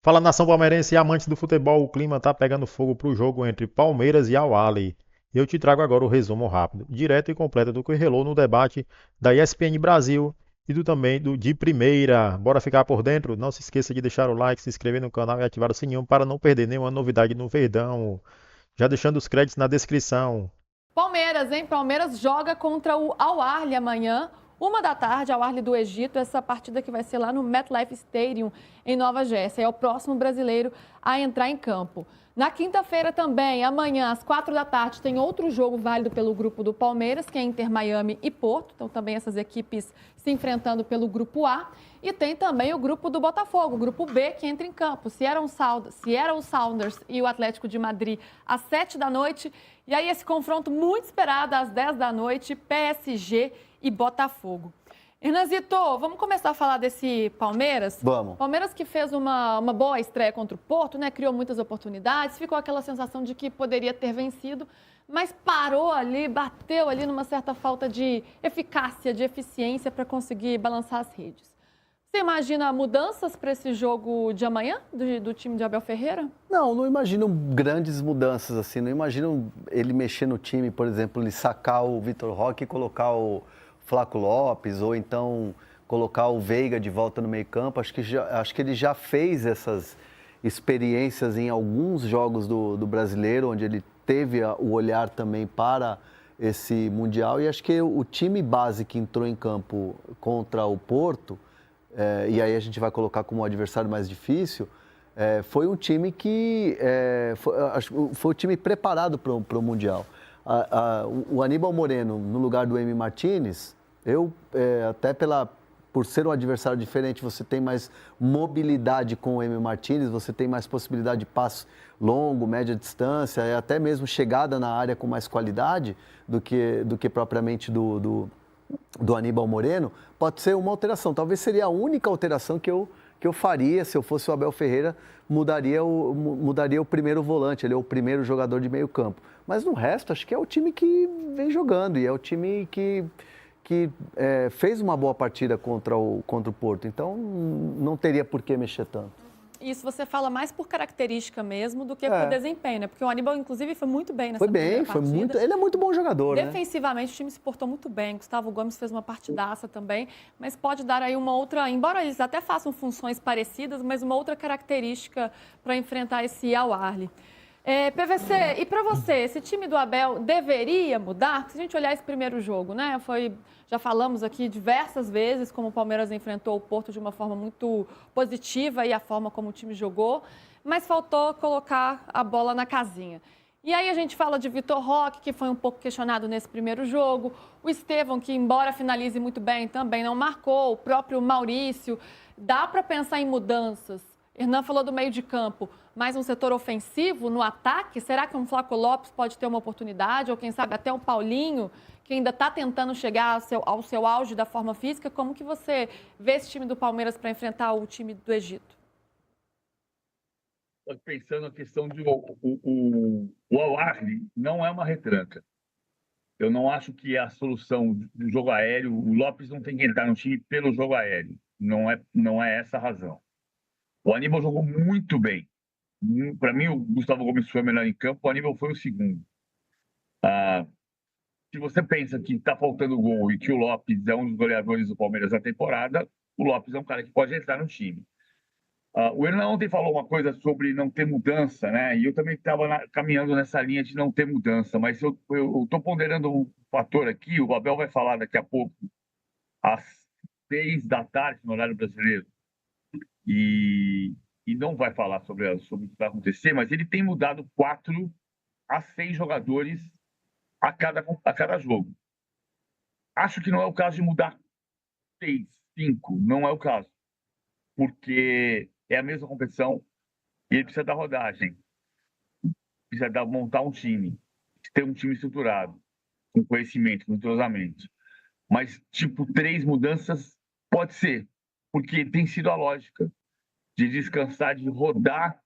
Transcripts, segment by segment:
Fala nação palmeirense e amantes do futebol, o clima tá pegando fogo pro jogo entre Palmeiras e Al-Ahly. Eu te trago agora o resumo rápido, direto e completo do que rolou no debate da ESPN Brasil e do também do de primeira. Bora ficar por dentro? Não se esqueça de deixar o like, se inscrever no canal e ativar o sininho para não perder nenhuma novidade no Verdão. Já deixando os créditos na descrição. Palmeiras, hein? Palmeiras joga contra o Al-Ahly amanhã, 1 da tarde, Al-Ahly do Egito. Essa partida que vai ser lá no MetLife Stadium, em Nova Jersey. É o próximo brasileiro a entrar em campo. Na quinta-feira também, amanhã, às 4 da tarde, tem outro jogo válido pelo grupo do Palmeiras, que é Inter Miami e Porto. Então, também essas equipes se enfrentando pelo grupo A. E tem também o grupo do Botafogo, o grupo B, que entra em campo. Seattle Sounders e o Atlético de Madrid às 7 da noite. E aí esse confronto muito esperado às 10 da noite, PSG e Botafogo. Hernanzito, vamos começar a falar desse Palmeiras? Vamos. Palmeiras que fez uma boa estreia contra o Porto, né? Criou muitas oportunidades, ficou aquela sensação de que poderia ter vencido, mas parou ali, bateu ali numa certa falta de eficácia, de eficiência para conseguir balançar as redes. Você imagina mudanças para esse jogo de amanhã, do time de Abel Ferreira? Não imagino grandes mudanças assim. Não imagino ele mexer no time, por exemplo, ele sacar o Vitor Roque e colocar o Flaco Lopes, ou então colocar o Veiga de volta no meio-campo. Acho que ele já fez essas experiências em alguns jogos do Brasileiro, onde ele teve o olhar também para esse Mundial. E acho que o time base que entrou em campo contra o Porto, e aí a gente vai colocar como adversário mais difícil, foi um time que foi um time preparado para o Mundial. O Aníbal Moreno, no lugar do Emi Martinez, até por ser um adversário diferente, você tem mais mobilidade com o Emi Martinez, você tem mais possibilidade de passe longo, média distância, e até mesmo chegada na área com mais qualidade do que propriamente do Aníbal Moreno. Pode ser uma alteração. Talvez seria a única alteração que eu faria se eu fosse o Abel Ferreira. Mudaria o primeiro volante, ele é o primeiro jogador de meio campo. Mas no resto, acho que é o time que vem jogando e é o time que fez uma boa partida contra o Porto. Então, não teria por que mexer tanto. Isso você fala mais por característica mesmo do que por desempenho, né? Porque o Aníbal, inclusive, foi muito bem nessa primeira partida. Ele é muito bom jogador, né? Defensivamente, o time se portou muito bem. Gustavo Gomes fez uma partidaça também, mas pode dar aí uma outra, embora eles até façam funções parecidas, mas uma outra característica para enfrentar esse Al-Ahly. PVC, e para você, esse time do Abel deveria mudar? Se a gente olhar esse primeiro jogo, né? Já falamos aqui diversas vezes como o Palmeiras enfrentou o Porto de uma forma muito positiva e a forma como o time jogou, mas faltou colocar a bola na casinha. E aí a gente fala de Vitor Roque, que foi um pouco questionado nesse primeiro jogo, o Estevão, que embora finalize muito bem, também não marcou, o próprio Maurício. Dá para pensar em mudanças? Hernan falou do meio de campo, mais um setor ofensivo no ataque? Será que um Flaco Lopes pode ter uma oportunidade? Ou quem sabe até um Paulinho, que ainda está tentando chegar ao seu auge da forma física? Como que você vê esse time do Palmeiras para enfrentar o time do Egito? Pensando na questão de o Al-Ahly não é uma retranca. Eu não acho que é a solução do jogo aéreo. O Lopes não tem que entrar no time pelo jogo aéreo. Não é essa a razão. O Aníbal jogou muito bem. Para mim, o Gustavo Gomes foi o melhor em campo, o Aníbal foi o segundo. Se você pensa que está faltando gol e que o Lopes é um dos goleadores do Palmeiras na temporada, o Lopes é um cara que pode entrar no time. O Hernan ontem falou uma coisa sobre não ter mudança, né? E eu também estava caminhando nessa linha de não ter mudança, mas eu estou ponderando um fator aqui. O Abel vai falar daqui a pouco, às 6 da tarde, no horário brasileiro, e não vai falar sobre o que vai acontecer, mas ele tem mudado 4 a 6 jogadores a cada jogo. Acho que não é o caso de mudar 6, 5, não é o caso, porque é a mesma competição e ele precisa dar rodagem, precisa montar um time, ter um time estruturado, com conhecimento, com entrosamento. Mas, tipo, 3 mudanças pode ser, porque tem sido a lógica de descansar, de rodar,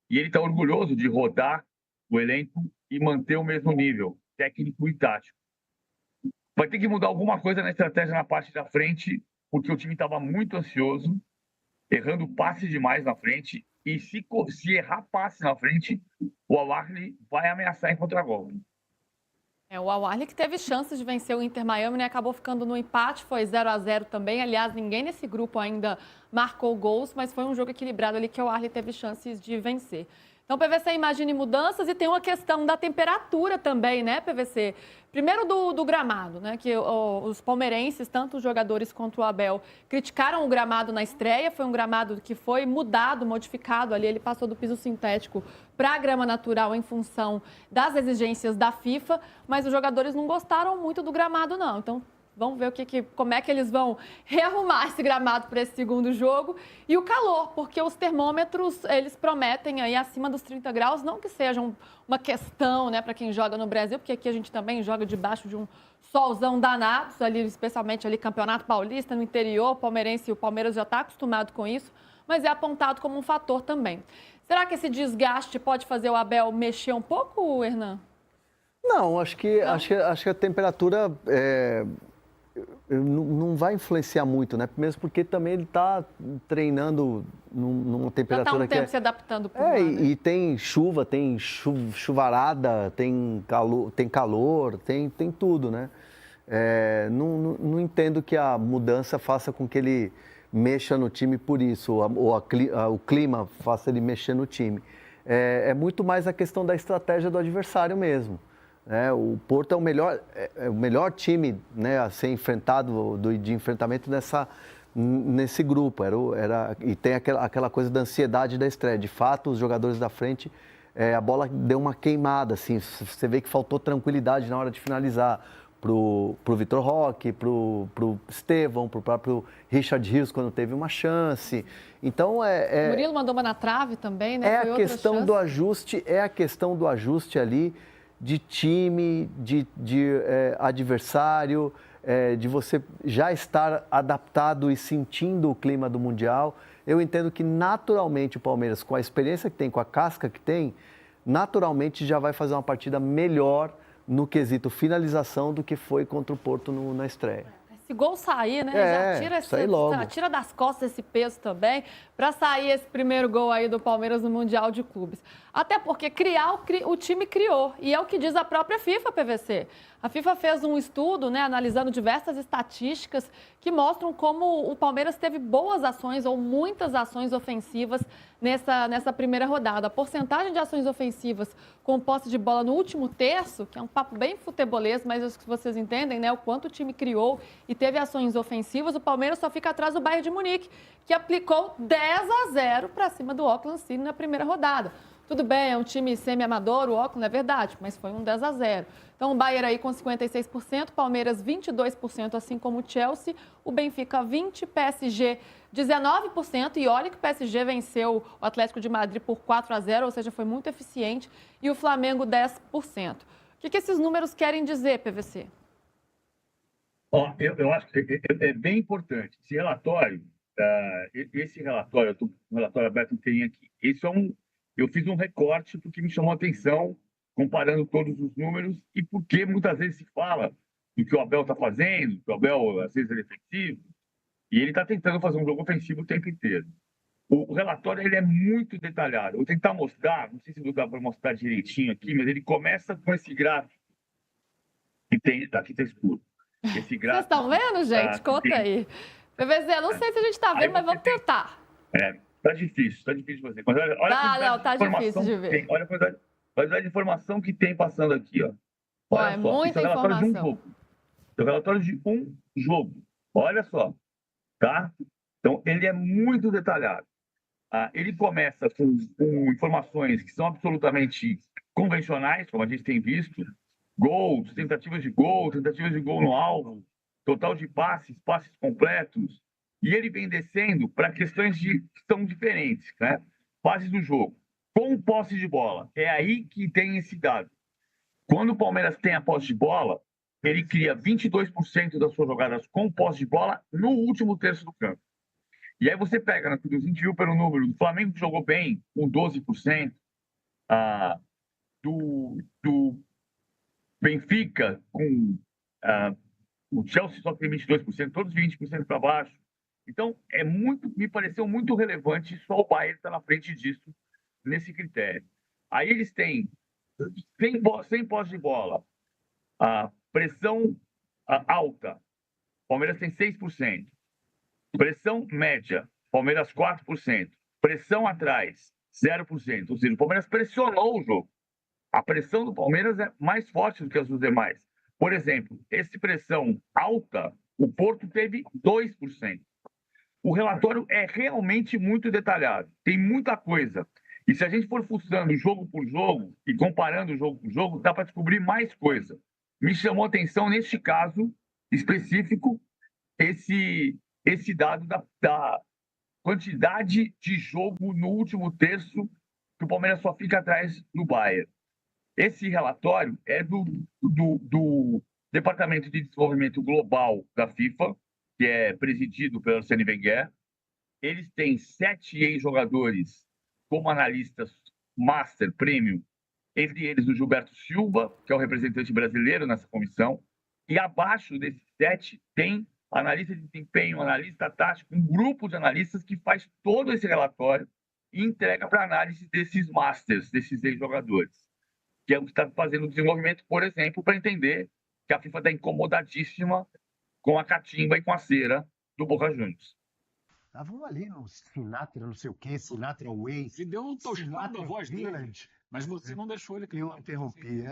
e ele está orgulhoso de rodar o elenco e manter o mesmo nível técnico e tático. Vai ter que mudar alguma coisa na estratégia na parte da frente, porque o time estava muito ansioso, errando passe demais na frente e se errar passe na frente, o Al-Ahly vai ameaçar em contragolpe. O Al-Ahly que teve chances de vencer o Inter Miami, né? Acabou ficando no empate, foi 0-0 também. Aliás, ninguém nesse grupo ainda marcou gols, mas foi um jogo equilibrado ali que o Al-Ahly teve chances de vencer. Então, PVC, imagine mudanças e tem uma questão da temperatura também, né, PVC? Primeiro do gramado, né? Que os palmeirenses, tanto os jogadores quanto o Abel, criticaram o gramado na estreia. Foi um gramado que foi mudado, modificado ali. Ele passou do piso sintético para a grama natural em função das exigências da FIFA, mas os jogadores não gostaram muito do gramado, não. Então, vamos ver como é que eles vão rearrumar esse gramado para esse segundo jogo. E o calor, porque os termômetros, eles prometem aí acima dos 30 graus, não que sejam uma questão, né, para quem joga no Brasil, porque aqui a gente também joga debaixo de um solzão danado, ali, especialmente ali Campeonato Paulista, no interior, palmeirense, o Palmeiras já está acostumado com isso, mas é apontado como um fator também. Será que esse desgaste pode fazer o Abel mexer um pouco, Hernan? Não, acho que a temperatura não vai influenciar muito, né? Mesmo porque também ele está treinando numa temperatura já está um tempo que se adaptando por lá, né? e tem chuva, tem chuvarada, tem calor, tem tudo, né? Não entendo que a mudança faça com que ele mexa no time por isso, ou o clima faça ele mexer no time. É muito mais a questão da estratégia do adversário mesmo. O Porto é o melhor time, né, a ser enfrentado, de enfrentamento nesse grupo. E tem aquela coisa da ansiedade da estreia. De fato, os jogadores da frente, a bola deu uma queimada. Assim, você vê que faltou tranquilidade na hora de finalizar. Pro Vitor Roque, pro Estevão, pro próprio Richard Rios, quando teve uma chance. Então, O Murilo mandou uma na trave também, né? Foi a questão do ajuste ali de time, de adversário, de você já estar adaptado e sentindo o clima do Mundial. Eu entendo que naturalmente o Palmeiras, com a experiência que tem, com a casca que tem, naturalmente já vai fazer uma partida melhor no quesito finalização do que foi contra o Porto na estreia. Esse gol sair, né? Já tira das costas esse peso também, para sair esse primeiro gol aí do Palmeiras no Mundial de Clubes. Até porque o time criou, e é o que diz a própria FIFA, PVC. A FIFA fez um estudo, né, analisando diversas estatísticas que mostram como o Palmeiras teve boas ações ou muitas ações ofensivas nessa primeira rodada. A porcentagem de ações ofensivas com posse de bola no último terço, que é um papo bem futebolês, mas acho que vocês entendem, né, o quanto o time criou e teve ações ofensivas, o Palmeiras só fica atrás do Bayern de Munique, que aplicou 10-0 para cima do Auckland City na primeira rodada. Tudo bem, é um time semi-amador, o Auckland é verdade, mas foi um 10-0. Então, o Bayern aí com 56%, Palmeiras 22%, assim como o Chelsea, o Benfica 20%, PSG 19%, e olha que o PSG venceu o Atlético de Madrid por 4-0, ou seja, foi muito eficiente, e o Flamengo 10%. O que esses números querem dizer, PVC? Eu acho que é bem importante. Esse relatório, um relatório aberto que tem aqui, eu fiz um recorte porque me chamou a atenção, comparando todos os números, e porque muitas vezes se fala do que o Abel está fazendo, que o Abel às vezes é defensivo, e ele está tentando fazer um jogo ofensivo o tempo inteiro. O relatório ele é muito detalhado. Eu vou tentar mostrar, não sei se dá para mostrar direitinho aqui, mas ele começa com esse gráfico que tem, aqui está escuro. Esse gráfico. Vocês estão vendo, gente? Conta aí. PVC, não sei se a gente está vendo, mas vamos tentar. Tá difícil fazer. Mas olha tá difícil de ver. Olha a quantidade de informação que tem passando aqui, ó. Olha só, isso muita é o relatório informação. de um jogo. É o relatório de um jogo. Olha só, tá? Então, ele é muito detalhado. Ele começa com informações que são absolutamente convencionais, como a gente tem visto. Gols, tentativas de gol no alvo, total de passes completos. E ele vem descendo para questões que são diferentes, né? Fases do jogo. Com posse de bola. É aí que tem esse dado. Quando o Palmeiras tem a posse de bola, ele cria 22% das suas jogadas com posse de bola no último terço do campo. E aí você pega, né, a gente viu pelo número, do Flamengo que jogou bem, com 12%, do Benfica, com o Chelsea só tem 22%, todos 20% para baixo. Então, me pareceu muito relevante só o Bayern estar na frente disso, nesse critério. Aí eles têm 100 posse de bola, a pressão alta, Palmeiras tem 6%. Pressão média, Palmeiras 4%. Pressão atrás, 0%. Ou seja, o Palmeiras pressionou o jogo. A pressão do Palmeiras é mais forte do que as dos demais. Por exemplo, esse pressão alta, o Porto teve 2%. O relatório é realmente muito detalhado, tem muita coisa. E se a gente for fuçando jogo por jogo e comparando jogo por jogo, dá para descobrir mais coisa. Me chamou a atenção, neste caso específico, esse dado da quantidade de jogo no último terço que o Palmeiras só fica atrás do Bayern. Esse relatório é do Departamento de Desenvolvimento Global da FIFA, que é presidido pelo Arsène Wenger. Eles têm 7 ex-jogadores como analistas Master Premium, entre eles o Gilberto Silva, que é o representante brasileiro nessa comissão, e abaixo desses 7 tem analista de desempenho, analista tático, um grupo de analistas que faz todo esse relatório e entrega para análise desses Masters, desses ex-jogadores, que é o que está fazendo o desenvolvimento, por exemplo, para entender que a FIFA está incomodadíssima com a catimba e com a cera do Boca Juniors. Estavam ali no Sinatra, não sei o quê, Sinatra Way. Ele deu um tostão da Sinatra voz dele, Village. mas você não deixou ele Eu cantar. interrompi.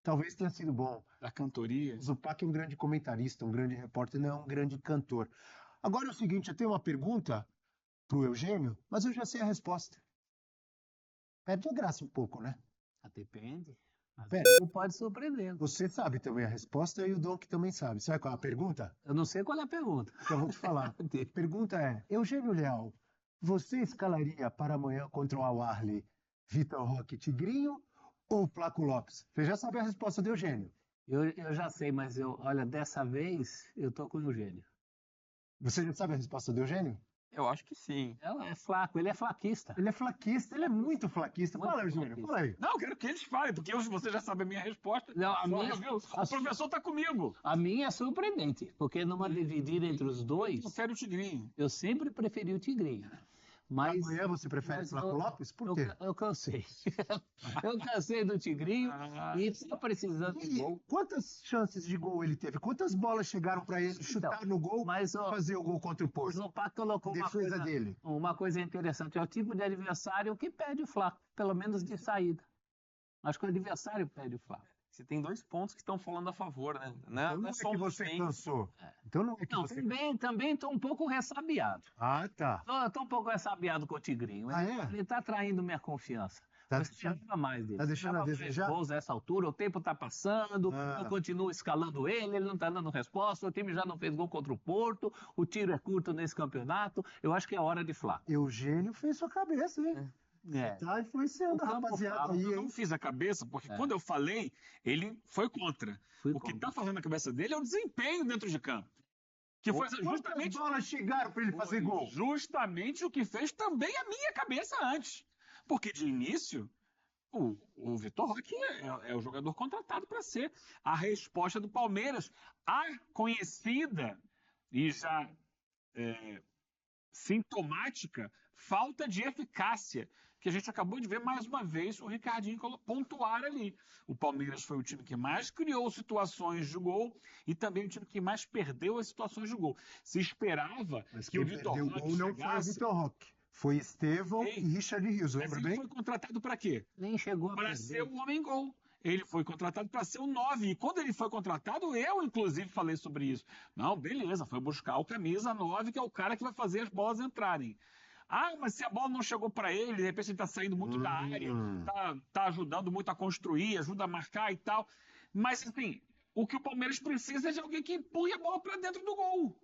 Talvez tenha sido bom. Da cantoria. O Zupac é um grande comentarista, um grande repórter, não é um grande cantor. Agora é o seguinte, eu tenho uma pergunta pro Eugênio, mas eu já sei a resposta. Perde a graça um pouco, né? Depende. Pera, Não pode surpreender. você sabe também a resposta e o Donk também sabe. Sabe qual é a pergunta? Eu não sei qual é a pergunta. Então eu vou te falar. A pergunta é, Eugênio Leal, você escalaria para amanhã contra o Al-Ahly Vitor Roque Tigrinho ou Flaco Lopes? Você já sabe a resposta do Eugênio. Eu já sei, mas olha, dessa vez eu tô com o Eugênio. Você já sabe a resposta do Eugênio? Eu acho que sim. É flaco, ele é flaquista. Ele é flaquista, ele é muito flaquista. Muito Fala, Eugênio, flaquista. fala aí. Não, eu quero que eles falem, porque você já sabe a minha resposta. Não, a Só minha- viu? a O professor está comigo. A minha é surpreendente, porque numa dividida entre os dois, Confere o Tigrinho. eu sempre preferi o Tigrinho. Mas Amanhã você prefere mas Flaco eu- Lopes? Por quê? eu cansei. Eu cansei do Tigrinho Ah, e tô precisando de E gol. quantas chances de gol ele teve? Quantas bolas chegaram para ele chutar no gol Mas e fazer o gol contra o o Porto? Zopac colocou Defesa dele. uma coisa interessante. É o tipo de adversário que perde o Flaco, pelo menos de saída. Acho que o adversário perde o Flaco. Você tem 2 pontos que estão falando a favor, né? Então não é só que um dos você bens. cansou. Então não é que Não, você... também estou um pouco ressabiado. Ah, tá. Estou um pouco ressabiado com o Tigrinho. Ah, é? Ele está traindo minha confiança. Tá Eu deixando- esperava mais dele. tá deixando a Esperava mais desejar? gols a essa altura, o tempo está passando, Ah. eu continuo escalando ele não está dando resposta, o time já não fez gol contra o Porto, o tiro é curto nesse campeonato, eu acho que é hora de Flaco. Eugênio fez sua cabeça, hein? É. Tá influenciando O a campo rapaziada fala, aí, Eu não hein? fiz a cabeça, porque É. quando eu falei, ele foi contra. Fui O que contra. está fazendo na cabeça dele é o desempenho dentro de campo. Que foi Quantas justamente, bolas chegaram para ele fazer gol? justamente o que fez também a minha cabeça antes. Porque de início, o Vitor Roque é o jogador contratado para ser a resposta do Palmeiras. A conhecida e já sintomática falta de eficácia, que a gente acabou de ver mais uma vez o Ricardinho pontuar ali. O Palmeiras foi o time que mais criou situações de gol e também o time que mais perdeu as situações de gol. Se esperava Mas que o quem Vitor perdeu o Roque gol não foi o chegasse... Vitor Roque. Foi Estevão Ei, e Richard Rios, Mas lembra ele bem? foi contratado para quê? Nem chegou a Para perder. ser o homem-gol. Ele foi contratado para ser o 9. E quando ele foi contratado, eu, inclusive, falei sobre isso. Não, beleza, foi buscar o camisa 9, que é o cara que vai fazer as bolas entrarem. Ah, mas se a bola não chegou para ele, de repente ele está saindo muito da área, tá ajudando muito a construir, ajuda a marcar e tal. Mas, enfim, o que o Palmeiras precisa é de alguém que empurre a bola para dentro do gol.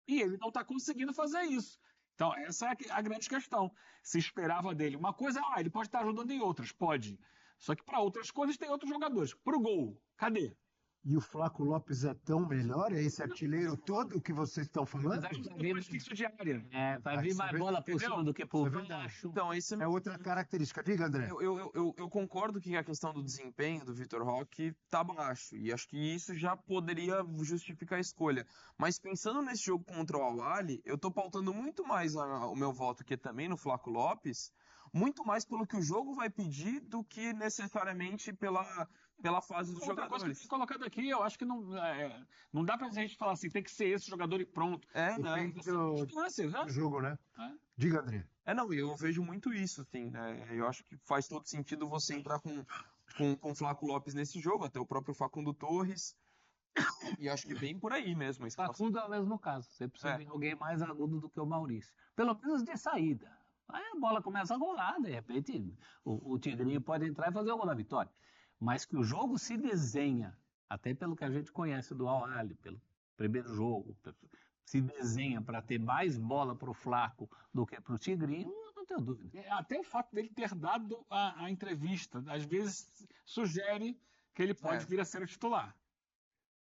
E ele não está conseguindo fazer isso. Então, essa é a grande questão. Se esperava dele uma coisa, ele pode estar ajudando em outras, pode. Só que para outras coisas tem outros jogadores. Para o gol, cadê? E o Flaco Lopes é tão melhor? É esse artilheiro todo que vocês estão Mas falando? acho que vai É vir, mais fixo de área. vai Ah, vir isso é mais bola por entendeu? cima do que Isso por é verdade. baixo. Então, isso É outra característica. Diga, André. eu concordo que a questão do desempenho do Vitor Roque tá baixo. E acho que isso já poderia justificar a escolha. Mas pensando nesse jogo contra o Al-Ahly, eu tô pautando muito mais o meu voto aqui também no Flaco Lopes, muito mais pelo que o jogo vai pedir do que necessariamente pela fase dos Outra coisa que jogadores. tem colocado aqui, eu acho que não dá pra gente falar assim, tem que ser esse jogador e pronto. Né? Depende do Circunstâncias, né? jogo, né? É. Diga, André. Não, eu vejo muito isso, assim, né? Eu acho que faz todo sentido você entrar com o Flaco Lopes nesse jogo, até o próprio Facundo Torres. E acho que bem por aí mesmo a escalação. Facundo é o mesmo caso. Você precisa de alguém mais agudo do que o Maurício. Pelo menos de saída. Aí a bola começa a rolar, de repente o Tigrinho pode entrar e fazer o gol da vitória. Mas que o jogo se desenha, até pelo que a gente conhece do Al-Ahly, pelo primeiro jogo, se desenha para ter mais bola para o Flaco do que para o Tigrinho, não tenho dúvida. Até o fato dele ter dado a entrevista, às vezes sugere que ele pode vir a ser o titular.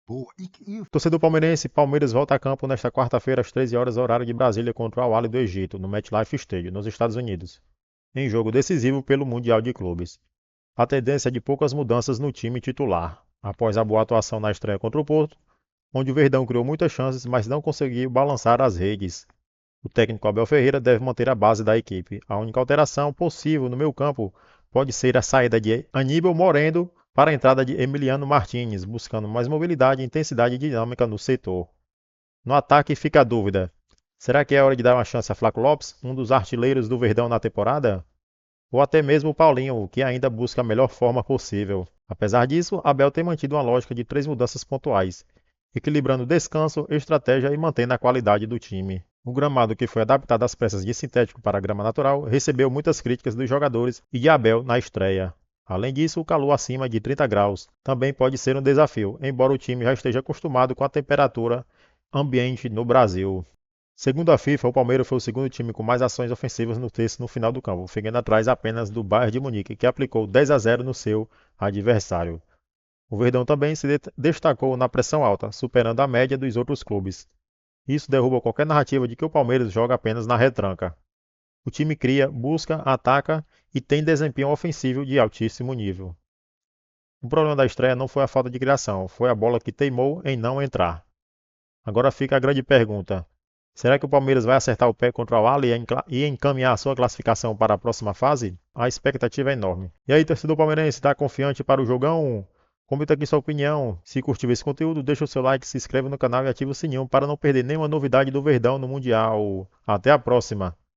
Boa. E Torcedor palmeirense, Palmeiras volta a campo nesta quarta-feira às 13 horas, horário de Brasília, contra o Al-Ahly do Egito, no MetLife Stadium, nos Estados Unidos, em jogo decisivo pelo Mundial de Clubes. A tendência é de poucas mudanças no time titular, após a boa atuação na estreia contra o Porto, onde o Verdão criou muitas chances, mas não conseguiu balançar as redes. O técnico Abel Ferreira deve manter a base da equipe. A única alteração possível no meio-campo pode ser a saída de Aníbal Moreno para a entrada de Emiliano Martínez, buscando mais mobilidade, intensidade e dinâmica no setor. No ataque fica a dúvida: será que é hora de dar uma chance a Flaco Lopes, um dos artilheiros do Verdão na temporada? Ou até mesmo o Paulinho, que ainda busca a melhor forma possível. Apesar disso, Abel tem mantido uma lógica de 3 mudanças pontuais, equilibrando descanso, estratégia e mantendo a qualidade do time. O gramado, que foi adaptado às pressas de sintético para grama natural, recebeu muitas críticas dos jogadores e de Abel na estreia. Além disso, o calor acima de 30 graus também pode ser um desafio, embora o time já esteja acostumado com a temperatura ambiente no Brasil. Segundo a FIFA, o Palmeiras foi o segundo time com mais ações ofensivas no terço no final do campo, ficando atrás apenas do Bayern de Munique, que aplicou 10-0 no seu adversário. O Verdão também se destacou na pressão alta, superando a média dos outros clubes. Isso derruba qualquer narrativa de que o Palmeiras joga apenas na retranca. O time cria, busca, ataca e tem desempenho ofensivo de altíssimo nível. O problema da estreia não foi a falta de criação, foi a bola que teimou em não entrar. Agora fica a grande pergunta: será que o Palmeiras vai acertar o pé contra o Al-Ahly e encaminhar a sua classificação para a próxima fase? A expectativa é enorme. E aí, torcedor palmeirense, está confiante para o jogão? Comenta aqui sua opinião. Se curtiu esse conteúdo, deixa o seu like, se inscreve no canal e ativa o sininho para não perder nenhuma novidade do Verdão no Mundial. Até a próxima!